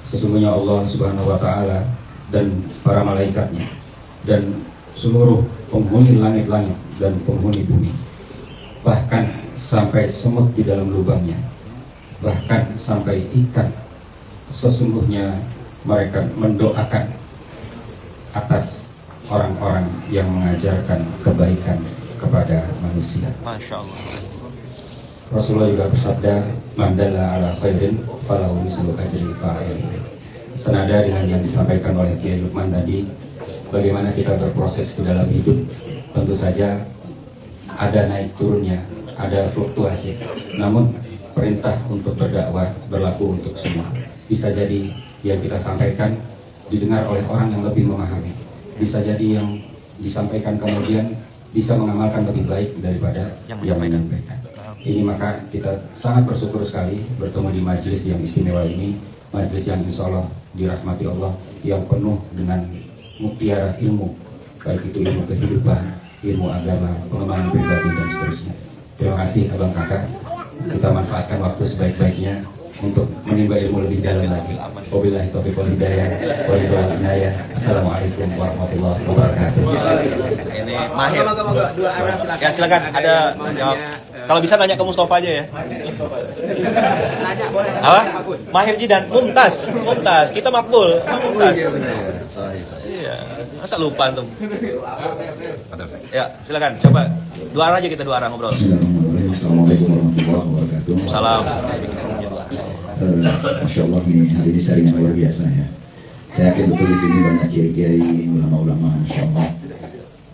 Speaker 3: sesungguhnya Allah Subhanahu wa taala dan para malaikatnya dan seluruh penghuni langit-langit dan penghuni bumi, bahkan sampai semut di dalam lubangnya, bahkan sampai ikan, sesungguhnya mereka mendoakan atas orang-orang yang mengajarkan kebaikan kepada manusia.
Speaker 2: Masya Allah.
Speaker 3: Rasulullah juga bersabda, mandala ala khairin falahu mislu ajri fa'ilihi. Senada dengan yang disampaikan oleh Kiai Lukman tadi, bagaimana kita berproses ke dalam hidup, tentu saja ada naik turunnya, ada fluktuasi. Namun perintah untuk berdakwah berlaku untuk semua. Bisa jadi yang kita sampaikan didengar oleh orang yang lebih memahami. Bisa jadi yang disampaikan kemudian bisa mengamalkan lebih baik daripada yang menyampaikan. Ini maka kita sangat bersyukur sekali bertemu di majelis yang istimewa ini, majelis yang insya Allah dirahmati Allah, yang penuh dengan mutiara ilmu, baik itu ilmu kehidupan, ilmu agama, pengembangan pribadi dan seterusnya. Terima kasih abang kakak. Kita manfaatkan waktu sebaik-baiknya untuk menimba ilmu lebih dalam lagi. Wabillahi taufiq wal hidayah. Wal inayah. Assalamualaikum warahmatullahi wabarakatuh.
Speaker 2: Ini Mahir. Ya silakan. Ada jawab. Kalau bisa nanya ke Mustafa aja ya.
Speaker 4: Nanya boleh.
Speaker 2: Apa? Mahir Jidan. Mumtaz. Kita makbul. Mumtaz. Iya. Masa lupa tuh. Ya silakan. Coba dua arah aja kita ngobrol.
Speaker 5: Assalamualaikum warahmatullahi wabarakatuh.
Speaker 2: Salam.
Speaker 5: Masya Allah ini hari ini sharing yang luar biasa ya. Saya yakin betul di sini banyak kiai-kiai, ulama-ulama, Masya Allah.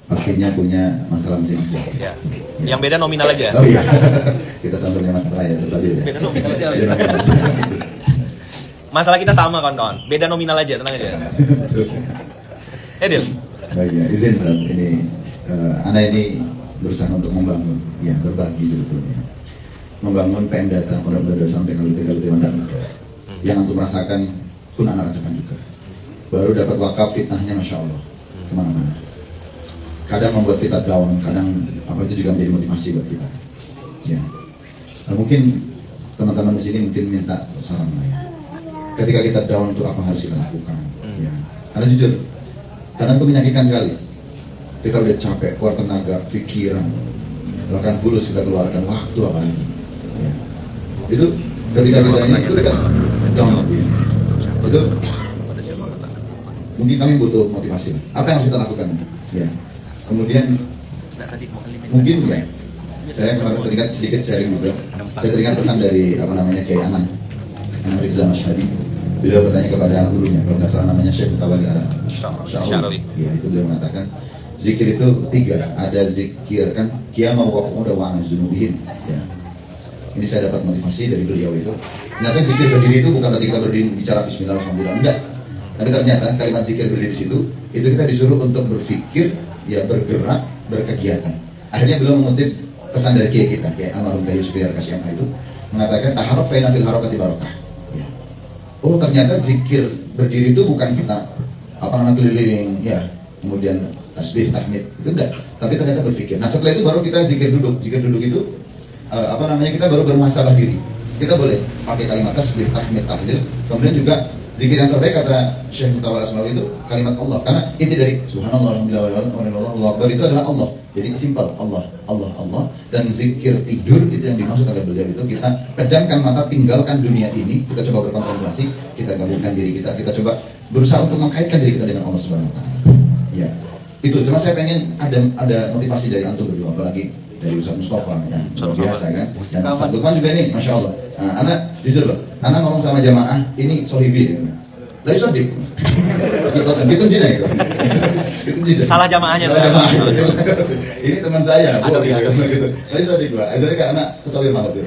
Speaker 5: Pastinya punya masalah masing-masing.
Speaker 2: Ya. Yang beda nominal aja.
Speaker 5: Oh iya, kita sambil masalah ya. Tadi ya.
Speaker 2: Beda nominal aja. Masalah kita sama kawan-kawan. Beda nominal aja, tenang aja. Edil.
Speaker 5: Baik ya, izin Ustaz. Ini Ana ini berusaha untuk membangun, ya berbagi sebetulnya, membangun PM data, modal sampai kalau yang antum rasakan pun anak rasakan juga. Baru dapat wakaf fitnahnya masya Allah kemana-mana. Kadang membuat kita down, kadang apa itu juga menjadi motivasi buat kita. Ya, nah, mungkin teman-teman di sini mungkin minta saran ya. Ketika kita down itu apa harus kita lakukan? Ya, karena jujur, kadang itu menyakitkan sekali. Kita udah capek, keluar tenaga, pikiran, bahkan fulus kita keluarkan waktu apa ini. Ya. Itu ketika kita ini itu kan down ya. Itu mungkin kami butuh motivasi. Apa yang harus kita lakukan? Ya. Kemudian mungkin ya, saya kemarin teringat sedikit sharing juga. Saya teringat pesan dari apa namanya Kiai Anam Rizal Masyhadi. Beliau bertanya kepada gurunya, kalau nggak salah namanya Syekh Mutawalli Sya'rawi. Ya, itu beliau mengatakan zikir itu 3. Ada zikir kan qiyamah wa qu'udan wa anzunubihim. Ya. Ini saya dapat motivasi dari beliau itu. Ternyata zikir berdiri itu bukan tadi kita berdiri bicara bismillah alhamdulillah, enggak. Tapi ternyata kalimat zikir berdiri di situ itu kita disuruh untuk berpikir, ya bergerak, berkegiatan. Akhirnya beliau mengutip pesan dari kiai kita, Kiai Almarhum Kiai Yusuf Al-Kasyamah itu mengatakan taharraf fa inna fil harakati barakah. Ya. Oh, ternyata zikir berdiri itu bukan kita apa namanya keliling, ya, kemudian tasbih, tahmid, itu enggak. Tapi ternyata berpikir. Nah, setelah itu baru kita zikir duduk. Zikir duduk itu apa namanya kita baru bermuhasabah diri. Kita boleh pakai kalimat tasbih, tahmid, tahlil. Kemudian juga zikir yang terbaik kata Syekh Mutawalli Sya'rawi itu kalimat Allah, karena inti dari subhanallah alhamdulillah Allahu akbar itu adalah Allah. Jadi simpel, Allah, Allah, Allah. Dan zikir tidur itu yang dimaksud oleh beliau itu kita pejamkan mata, tinggalkan dunia ini, kita coba berkonsentrasi, kita gabungkan diri kita coba berusaha untuk mengkaitkan diri kita dengan Allah Subhanahu wa taala. Ya. Itu cuma saya pengen ada motivasi dari antum berdua, apalagi dari Ustaz Mustafa ya, luar biasa kan. Dan Ustaz Lukman juga ini, masya Allah. Nah, anak jujur loh, anak ngomong sama jamaah ini sohibi. Lagi sodik, gitu jina itu.
Speaker 2: Salah jamaahnya.
Speaker 5: Ini teman saya, buat gitu. Lagi sodik gua, jadi kayak anak kesolir banget tuh.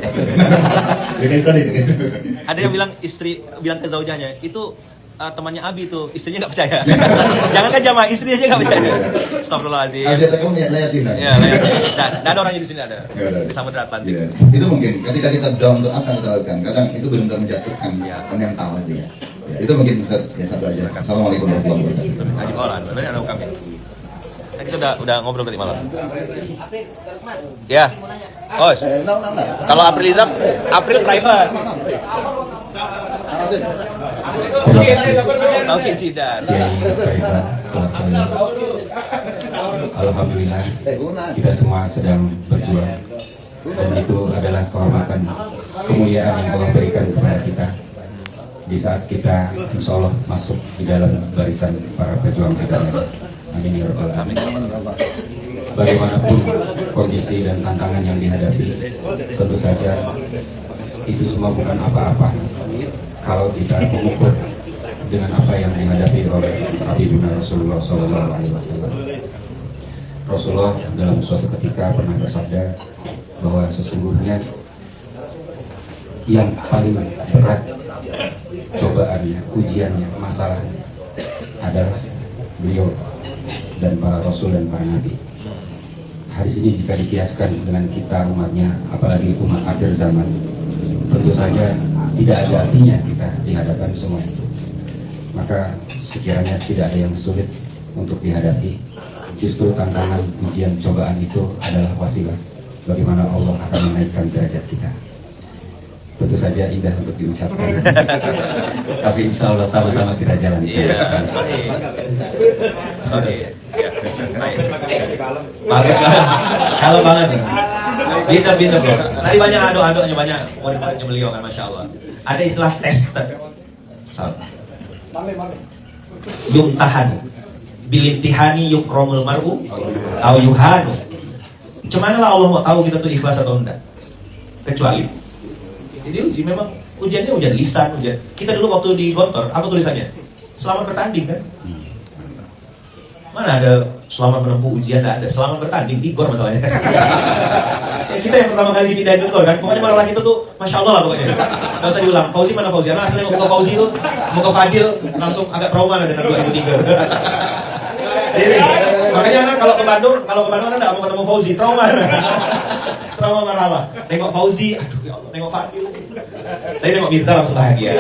Speaker 2: Ada yang bilang ke zaujanya itu temannya Abi tuh, istrinya nggak percaya. Jangan kan jamaah, istrinya aja nggak percaya. Astagfirullahaladzim.
Speaker 5: Aja kamu layatin lah.
Speaker 2: Ya, layatin. Nggak ada orangnya di sini ada. Di Samudra Atlantik.
Speaker 5: Ya. Itu mungkin ketika kita down untuk apa yang kita lakukan. Kadang itu benar-benar menjatuhkan mental dia. Ya, itu mungkin Ustaz ya satu aja. Assalamualaikum warahmatullahi wabarakatuh.
Speaker 2: Haji Koran, benar ada kami. Nah, kita udah ngobrol tadi malam. Ya. Oh, kalau April Izab, April private. Oke, Cidar.
Speaker 3: Alhamdulillah kita semua sedang berjuang dan itu adalah kehormatan, kemuliaan yang Allah berikan kepada kita di saat kita insya Allah masuk di dalam barisan para pejuang agama. Amin ya rabbal alamin. Bagaimanapun kondisi dan tantangan yang dihadapi, tentu saja itu semua bukan apa-apa kalau kita mengukur dengan apa yang dihadapi oleh Habibuna Rasulullah SAW. Rasulullah dalam suatu ketika pernah bersabda bahwa sesungguhnya yang paling berat cobaannya, ujiannya, masalahnya adalah beliau dan para Rasul dan para Nabi. Hadis ini jika dikiaskan dengan kita umatnya, apalagi umat akhir zaman, tentu saja tidak ada artinya kita di hadapan semua itu. Maka sekiranya tidak ada yang sulit untuk dihadapi, justru tantangan, ujian, cobaan itu adalah wasilah bagaimana Allah akan menaikkan derajat kita. Tentu saja indah untuk diucapkan, tapi insya Allah sama-sama kita jalan.
Speaker 2: Bagus banget, kalau banget nih. Pinter bro. Tadi banyak ado-adonya, banyak murid-muridnya beliau kan, masya Allah. Ada istilah tester. Yumtahan, bilintihani yukromul mar'u, au yuhanu. Cuman lah Allah mau tahu kita tuh ikhlas atau enggak. Kecuali ini uji, memang ujiannya ujian lisan, ujian. Kita dulu waktu di Gontor, apa tulisannya? Selamat bertanding kan? Mana ada selamat menempuh ujian, enggak ada. Selamat bertanding, Igor masalahnya. Kita yang pertama kali dipindahin Gontor kan, pokoknya malah kita tuh masya Allah lah pokoknya. Gak usah diulang. Fauzi mana Fauzi? Karena aslinya mau ke Fauzi tuh, mau ke Fadil, langsung agak trauma lah dengan 2003. Jadi, makanya anak kalau ke Bandung anak nggak mau ketemu Fauzi, trauma. Trauma marah. Nengok Fauzi, aduh ya Allah, nengok Fadil. Tapi nengok Mirza langsung bahagia.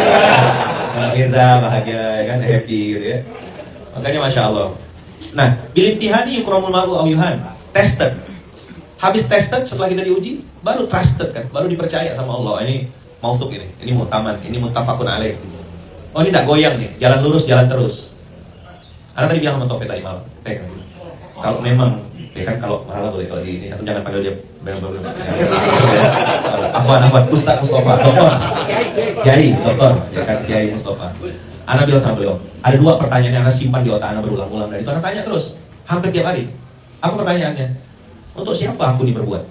Speaker 2: Nengok Mirza bahagia, kan happy gitu ya. Makanya masya Allah. Nah, bilimtihani yukramul mar'u aw yuhan. Tested. Habis tested, setelah kita diuji, baru trusted kan, baru dipercaya sama Allah. Ini mausuk ini mu'taman, ini muttafaqun alaih. Oh ini tidak goyang nih, jalan lurus, jalan terus. Anak tadi bilang sama Taufik tadi malam, kalau memang, kan kalau malah boleh kalau di ini, atau jangan panggil dia Afwan, Ustaz Mustafa, doktor, Kiai, doktor, ya kan Kiai Mustafa. Anak bilang sama beliau, ada 2 pertanyaan yang anak simpan di otak anak berulang-ulang, dan itu anak tanya terus, hampir tiap hari. Apa pertanyaannya? Untuk siapa aku ini berbuat?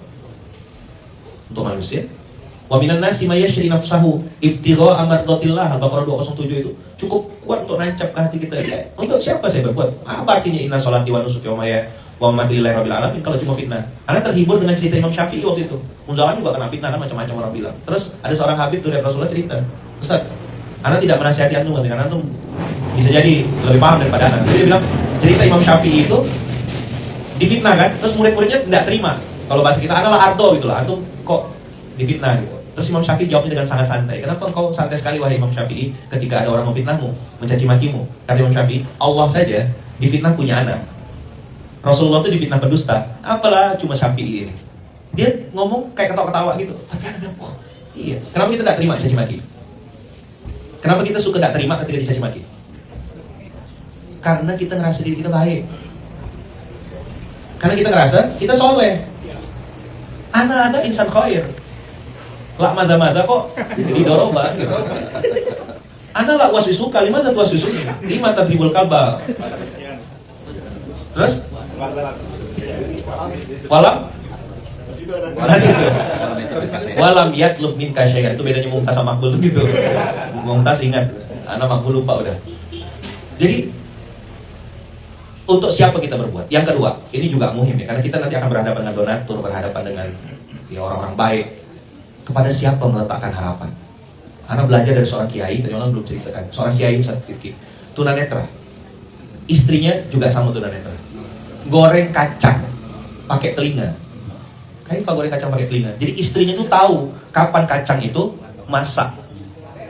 Speaker 2: Untuk manusia? Wa minan nasi may yashri nafsahu ibtigha amardatillah, Al-Baqarah 207 itu cukup kuat untuk nancap ke hati kita. Ya, untuk siapa saya berbuat? Apa artinya inna sholati wa nusuki wa maya wa mamati lillahi rabbil alamin kalau cuma fitnah? Anak terhibur dengan cerita Imam Syafi'i waktu itu. Munzalam juga kena fitnah kan, macam-macam orang bilang. Terus ada seorang habib tuh dari Rasulullah cerita, Ustaz, anak tidak menasihati antum karena antum bisa jadi lebih paham daripada anak. Jadi dia bilang cerita Imam Syafi'i itu difitnah kan, terus murid-muridnya tidak terima. Kalau bahasa kita, anak lah ardo gitu lah, antum kok difitnah gitu. Terus Imam Syafi'i jawabnya dengan sangat santai. Kenapa engkau santai sekali wahai Imam Syafi'i ketika ada orang memfitnahmu, mencaci makimu? Kata Imam Syafi'i, Allah saja difitnah punya anak. Rasulullah itu difitnah berdusta. Apalah cuma Syafi'i ini. Dia ngomong kayak ketawa-ketawa gitu. Tapi anak bilang, oh iya. Kenapa kita tidak terima dicaci maki? Kenapa kita suka tidak terima ketika dicaci maki? Karena kita ngerasa diri kita baik. Karena kita ngerasa kita soleh. Anak-anak insan khair. Lak mada-mada kok didoroba gitu. Ana lak waswisu kalimat satu waswisu 5 tadribul kalba. Terus walam walam yatlub min kasyai'an. Itu bedanya Mumtaz sama Makbul tuh gitu. Mumtaz ingat, Ana Makbul lupa udah. Jadi untuk siapa kita berbuat? Yang kedua, ini juga muhim ya, karena kita nanti akan berhadapan dengan donatur, berhadapan dengan ya, orang-orang baik. Kepada siapa meletakkan harapan? Anak belajar dari seorang kiai, tadi orang belum ceritakan. Seorang kiai Ustaz Rifki, tunanetra. Istrinya juga sama tunanetra. Goreng kacang pakai telinga. Kaifa goreng kacang pakai telinga. Jadi istrinya tuh tahu kapan kacang itu masak.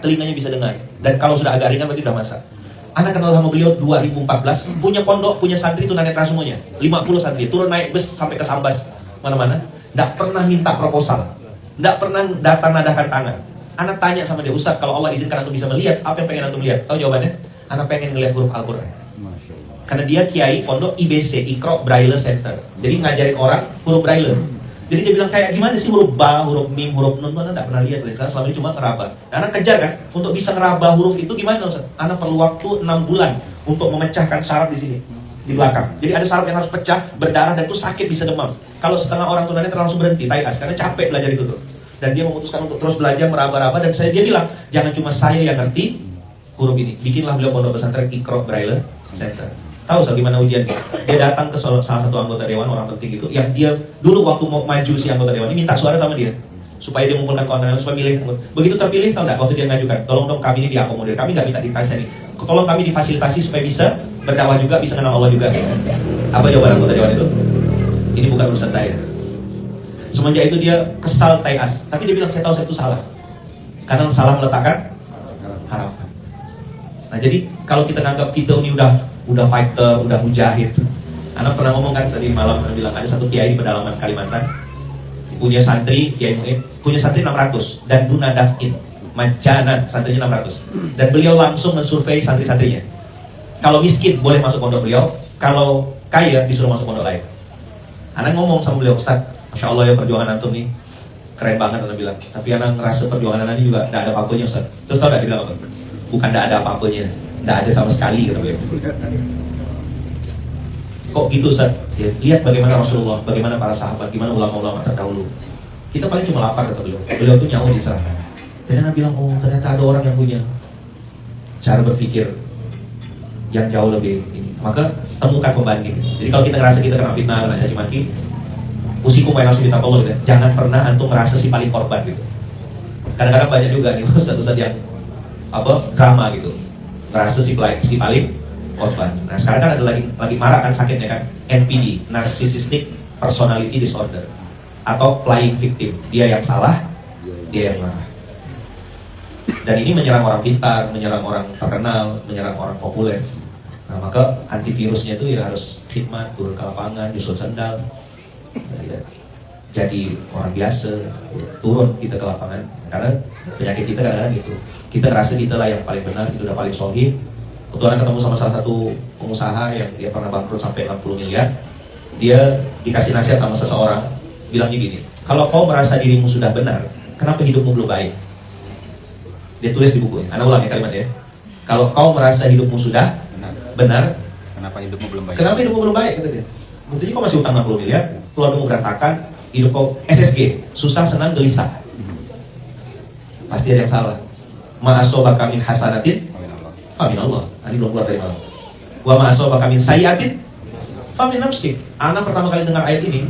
Speaker 2: Telinganya bisa dengar. Dan kalau sudah agak ringan berarti sudah masak. Anak kenal sama beliau 2014, punya pondok, punya santri tunanetra semuanya. 50 santri, turun naik bus sampai ke Sambas mana-mana. Nggak pernah minta proposal. Nggak pernah datang nadahkan tangan. Anak tanya sama dia, Ustaz, kalau Allah izinkan antum bisa melihat, apa yang pengen antum lihat? Tahu jawabannya? Anak pengen ngelihat huruf Al-Quran. Karena dia kiai pondok IBC, Iqra Braille Center. Jadi ngajarin orang huruf Braille. Jadi dia bilang kayak gimana sih huruf ba, huruf mim, huruf nun? Anak nggak pernah lihat, karena selama ini cuma ngeraba. Nah, anak kejar kan, untuk bisa ngeraba huruf itu gimana Ustaz? Anak perlu waktu 6 bulan untuk memecahkan saraf di sini, di belakang. Jadi ada saraf yang harus pecah, berdarah, dan itu sakit, bisa demam. Kalau setengah orang tunanetra langsung berhenti, tayas, karena capek belajar itu tuh. Dan dia memutuskan untuk terus belajar meraba-raba, dan dia bilang, jangan cuma saya yang ngerti huruf ini. Bikinlah beliau pondok pesantren Iqra Braille Center. Tahu saya gimana ujiannya? Dia datang ke salah satu anggota dewan, orang penting itu, yang dia dulu waktu mau maju si anggota dewan ini minta suara sama dia supaya dia mengumpulkan kawan-kawan supaya milih. Begitu terpilih, tahu nggak? Waktu dia ngajukan, tolong dong kami ini diakomodir, kami nggak minta dikasih nih, tolong kami difasilitasi supaya bisa berdakwah juga, bisa kenal Allah juga. Apa jawaban anggota dewan itu? Ini bukan urusan saya. Semenjak itu dia kesal tayas, tapi dia bilang saya tahu saya itu salah, karena salah meletakkan harapan. Nah jadi kalau kita nganggap kita ini udah fighter, udah mujahid. Anak pernah ngomong kan tadi malam, bilang ada satu kiai di pedalaman Kalimantan, punya santri, kiai mu'in, punya santri 600 dan duna daf'in, majanan, santrinya 600. Dan beliau langsung mensurvei santri-santrinya. Kalau miskin boleh masuk pondok beliau, kalau kaya disuruh masuk pondok lain. Anak ngomong sama beliau, Ustaz, Masya Allah ya perjuangan antum nih keren banget, anak bilang. Tapi anak ngerasa perjuangan anak ini juga tidak ada apa-apanya Ustaz. Terus tau gak dia bilang apa? Bukan tidak ada apa-apanya, tidak ada sama sekali, kata beliau. Kok gitu Ustaz? Ya, lihat bagaimana Rasulullah, bagaimana para sahabat, gimana ulama-ulama terdahulu. Kita paling cuma lapar, kata beliau. Beliau tuh nyawa diserahkan. Dan anak bilang, oh ternyata ada orang yang punya cara berpikir yang jauh lebih ini. Maka temukan pembanding. Jadi kalau kita ngerasa kita kena fitnah, kena caci maki, usikum wa nafsi bitaqallah gitu. Jangan pernah antum merasa si paling korban gitu. Kadang-kadang banyak juga nih ustaz-ustaz yang drama gitu. Merasa si paling korban. Nah sekarang kan ada lagi marak kan sakitnya kan, NPD, Narcissistic Personality Disorder, atau playing victim. Dia yang salah, dia yang marah. Dan ini menyerang orang pintar, menyerang orang terkenal, menyerang orang populer. Nah maka antivirusnya itu ya harus khidmat, turun ke lapangan, nyusul sendal, ya, jadi orang biasa, ya, turun kita ke lapangan. Karena penyakit kita kadang-kadang gitu, kita ngerasa kita lah yang paling benar, kita udah paling sohib. Kebetulan ketemu sama salah satu pengusaha yang dia pernah bangkrut sampai 60 miliar. Dia dikasih nasihat sama seseorang, bilangnya gini, kalau kau merasa dirimu sudah benar, kenapa hidupmu belum baik? Dia tulis di bukunya, Anda ulang ya kalimatnya. Kalau kau merasa hidupmu sudah benar,
Speaker 3: Kenapa hidupmu belum baik?
Speaker 2: kenapa hidupmu belum baik? Kata dia. Buktinya kau masih utang 60 miliar, keluargamu berantakan, hidup kau SSG, susah, senang, gelisah. Pasti ada yang salah. Ma'asobaka min hasanatin famin Allah. Ini belum keluar dari malam. Wa ma'asobaka min sayyiatin famin nafsik. Anak pertama kali dengar ayat ini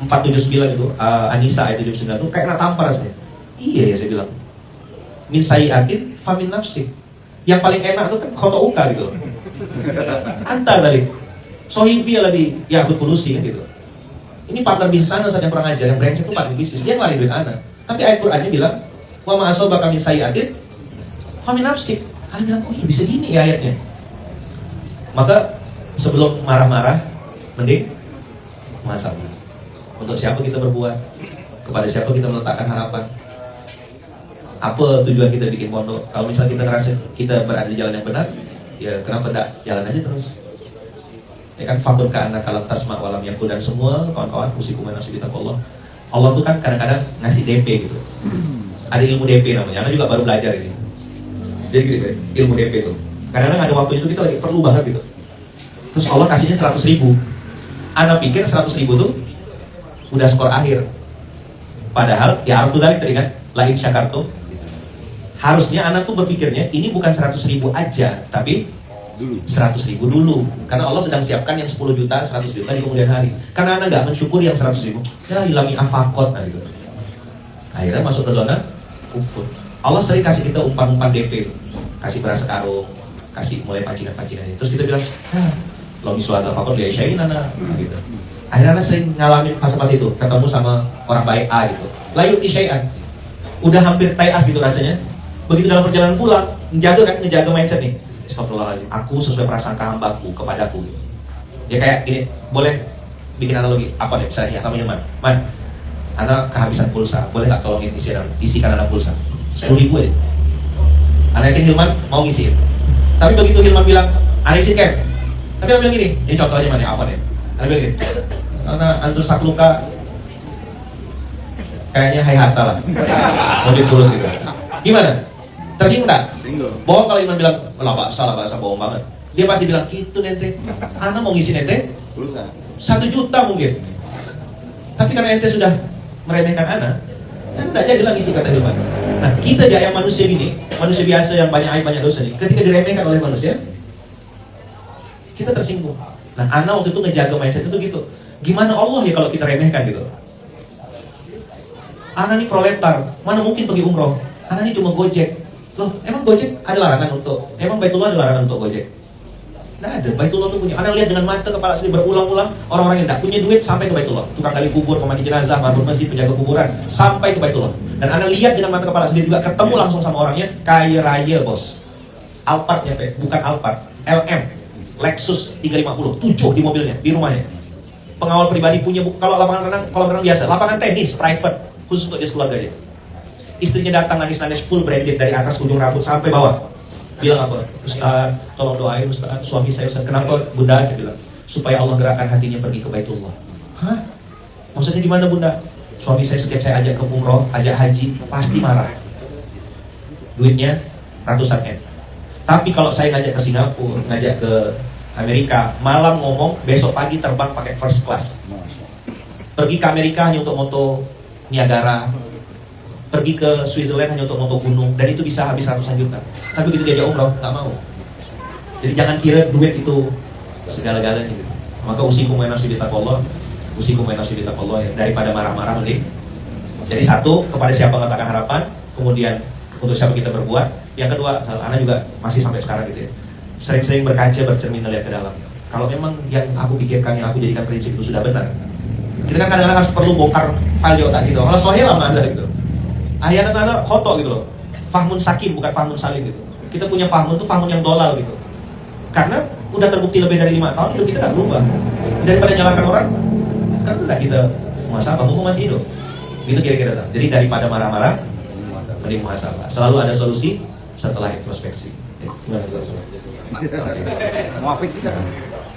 Speaker 2: 479 itu, An-Nisa ayat 79 itu kayak kena tampar rasanya. Iya ya saya bilang. Min sayyiatin famin nafsik. Yang paling enak itu kan khotouka gitu loh. Anta tadi sohibi lagi ya aku fulusi kan gitu. Ini partner bisnis Anda saat yang kurang ajar, yang brengsek itu partner bisnis, dia ngelari duit Anda. Tapi ayat Qur'annya bilang wa ma'asobaka min sayyiatin famin nafsik. Anda bilang, oh iya bisa gini ya ayatnya. Maka sebelum marah-marah mending masalah. Untuk siapa kita berbuat, kepada siapa kita meletakkan harapan, apa tujuan kita bikin pondok. Kalau misalnya kita ngerasa kita berada di jalan yang benar, ya kenapa tidak jalan aja terus. Ya kan, fakun ka'anna kalam tasma walam yakul, dan semua kawan-kawan usikum nafsi bitaqullah. Allah tuh kan kadang-kadang ngasih DP gitu. Ada ilmu DP namanya, Anda juga baru belajar ini. Jadi gitu kan, ilmu DP tuh kadang-kadang ada waktu itu kita lagi perlu banget gitu. Terus Allah kasihnya 100.000. Anda pikir 100.000 tuh udah skor akhir. Padahal ya artu dari tadi kan, lain syakartum. Harusnya anak tuh berpikirnya ini bukan 100.000 aja, tapi 100.000 dulu. Karena Allah sedang siapkan yang 10 juta, 100 juta di kemudian hari. Karena anak gak mensyukuri yang 100.000, ya hilami afakot, nah gitu. Akhirnya masuk ke zona kufur. Allah sering kasih kita umpan-umpan DP, kasih beras sekarung, kasih mulai pancingan-pancingan ini. Terus kita bilang, logi suatu afakot dia syain anak, gitu. Akhirnya anak sering ngalamin fase-fase itu, ketemu sama orang baik A gitu. Layuti syai'an, udah hampir tayas gitu rasanya. Begitu dalam perjalanan pulang, ngejaga mindset nih. Astagfirullahaladzim, aku sesuai prasangka hambaku kepadaku. Dia kayak gini, boleh bikin analogi apa nih? Misalnya ya kamu Hilman, Man, anak kehabisan pulsa, boleh nggak tolongin isikan anak pulsa 10.000 ya. Anak yakin Hilman mau ngisiin. Tapi begitu Hilman bilang, anak isiin kan? Tapi dia bilang gini, ini contoh aja mana apa nih? Anak bilang gini, karena antus sakluka kayaknya hai harta lah, lebih tulus gitu. Gimana? Tersinggung tak? Bohong kalau Iman bilang, lah bahasa bohong banget. Dia pasti bilang, gitu nente, anak mau ngisi nente 1 juta mungkin. Tapi karena ente sudah meremehkan anak, kan tidak jadi lagi sih kata Hilman. Nah kita aja yang manusia gini, manusia biasa yang banyak aib banyak dosa nih, ketika diremehkan oleh manusia, kita tersinggung. Nah anak waktu itu ngejaga mindset itu gitu. Gimana Allah ya kalau kita remehkan gitu? Anak ini proletar, mana mungkin pergi umroh? Anak ini cuma Gojek. Loh, emang Gojek ada larangan untuk, emang Baitullah ada larangan untuk Gojek? Nggak ada, Baitullah tuh punya. Anak lihat dengan mata kepala sendiri berulang-ulang, orang-orang yang tidak punya duit sampai ke Baitullah. Tukang gali kubur, pemandi jenazah, marbot masjid, penjaga kuburan, sampai ke Baitullah. Dan anak lihat dengan mata kepala sendiri juga, ketemu langsung sama orangnya, kaya raya bos. Alphard nyampe, bukan Alphard, LM, Lexus 350, 7 di mobilnya, di rumahnya. Pengawal pribadi punya, kalau lapangan renang, kalau renang biasa, lapangan tenis, private, khusus untuk dia keluarganya. Istrinya datang nangis-nangis full branded dari atas ujung rambut sampai bawah. Bilang apa? Ustaz, tolong doain Ustaz, suami saya Ustaz. Kenapa Bunda? Saya bilang, supaya Allah gerakkan hatinya pergi ke Baitullah. Hah? Maksudnya gimana Bunda? Suami saya setiap saya ajak ke umroh, ajak haji, pasti marah. Duitnya ratusan M. Tapi kalau saya ngajak ke Singapura, ngajak ke Amerika, malam ngomong, besok pagi terbang pakai first class. Pergi ke Amerika hanya untuk moto Niagara, pergi ke Switzerland hanya untuk moto gunung, dan itu bisa habis ratusan juta. Tapi begitu diajak umroh, nggak mau. Jadi jangan kira duit itu segala-galanya gitu. Maka usikum wa nafsi bitaqullah, ya, daripada marah-marah mending. Jadi satu, kepada siapa mengatakan harapan, kemudian untuk siapa kita berbuat. Yang kedua, anak juga masih sampai sekarang gitu ya. Sering-sering berkaca, bercermin, lihat ke dalam. Kalau memang yang aku pikirkan, yang aku jadikan prinsip itu sudah benar, kita kan kadang-kadang harus perlu bongkar file di otak gitu. Kalau soalnya lama aja gitu. Ahyanan ada kotor gitu loh. Fahmun sakim bukan fahmun salim gitu. Kita punya fahmun tuh fahmun yang dolal gitu. Karena udah terbukti lebih dari 5 tahun hidup kita udah berubah. Daripada nyalakan orang, kan udah kita muhasabah, mumpung masih hidup. Gitu kira-kira. Jadi daripada marah-marah, mending muhasabah. Selalu ada solusi setelah introspeksi. Gimana
Speaker 4: Muafik kita.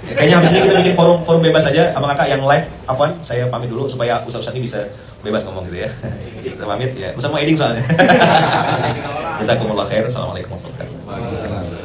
Speaker 2: Kayaknya habis ini kita bikin forum bebas aja. Abang kakak yang live, Afwan, saya pamit dulu supaya Ustaz ini bisa bebas ngomong gitu ya. Kita pamit ya. Ustaz mau eding soalnya. Jazakumullah khair. Assalamualaikum warahmatullahi wabarakatuh.